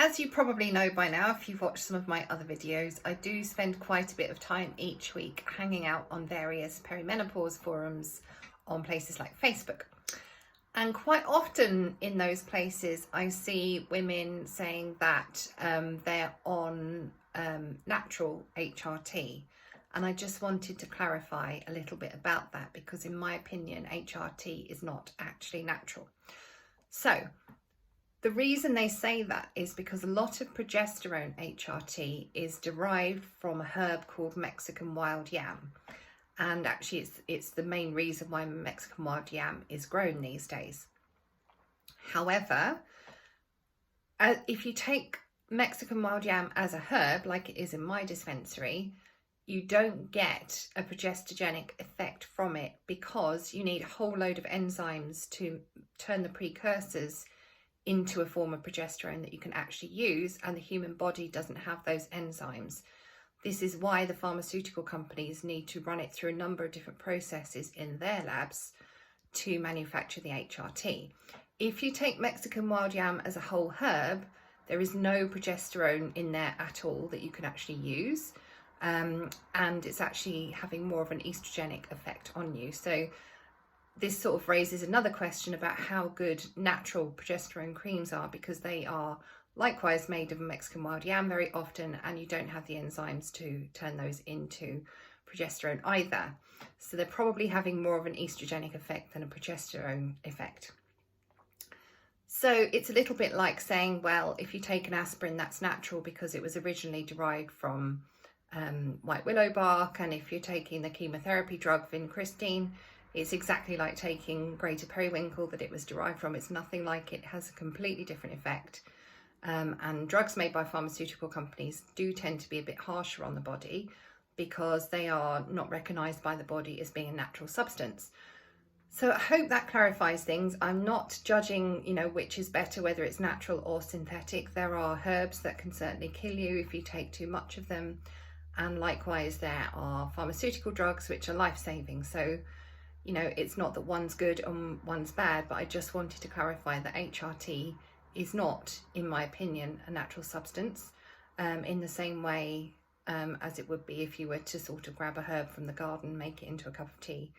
As you probably know by now, if you've watched some of my other videos, I do spend quite a bit of time each week hanging out on various perimenopause forums on places like Facebook. And quite often in those places, I see women saying that they're on natural HRT. And I just wanted to clarify a little bit about that because in my opinion, HRT is not actually natural. So the reason they say that is because a lot of progesterone HRT is derived from a herb called Mexican wild yam. And actually it's the main reason why Mexican wild yam is grown these days. However, if you take Mexican wild yam as a herb, like it is in my dispensary, you don't get a progestogenic effect from it because you need a whole load of enzymes to turn the precursors into a form of progesterone that you can actually use, and the human body doesn't have those enzymes. This is why the pharmaceutical companies need to run it through a number of different processes in their labs to manufacture the HRT. If you take Mexican wild yam as a whole herb, there is no progesterone in there at all that you can actually use, and it's actually having more of an estrogenic effect on you. So this sort of raises another question about how good natural progesterone creams are, because they are likewise made of Mexican wild yam very often, and you don't have the enzymes to turn those into progesterone either. So they're probably having more of an estrogenic effect than a progesterone effect. So it's a little bit like saying, well, if you take an aspirin, that's natural because it was originally derived from white willow bark, and if you're taking the chemotherapy drug vincristine, it's exactly like taking greater periwinkle that it was derived from. It's nothing like it, has a completely different effect. And drugs made by pharmaceutical companies do tend to be a bit harsher on the body because they are not recognised by the body as being a natural substance. So I hope that clarifies things. I'm not judging, which is better, whether it's natural or synthetic. There are herbs that can certainly kill you if you take too much of them. And likewise, there are pharmaceutical drugs which are life-saving. So it's not that one's good and one's bad, but I just wanted to clarify that HRT is not, in my opinion, a natural substance in the same way as it would be if you were to sort of grab a herb from the garden, make it into a cup of tea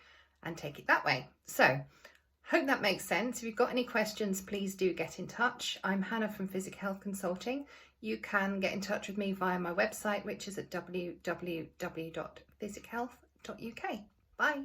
and take it that way. So hope that makes sense. If you've got any questions, please do get in touch. I'm Hannah from Physic Health Consulting. You can get in touch with me via my website, which is at www.physichealth.uk. Bye.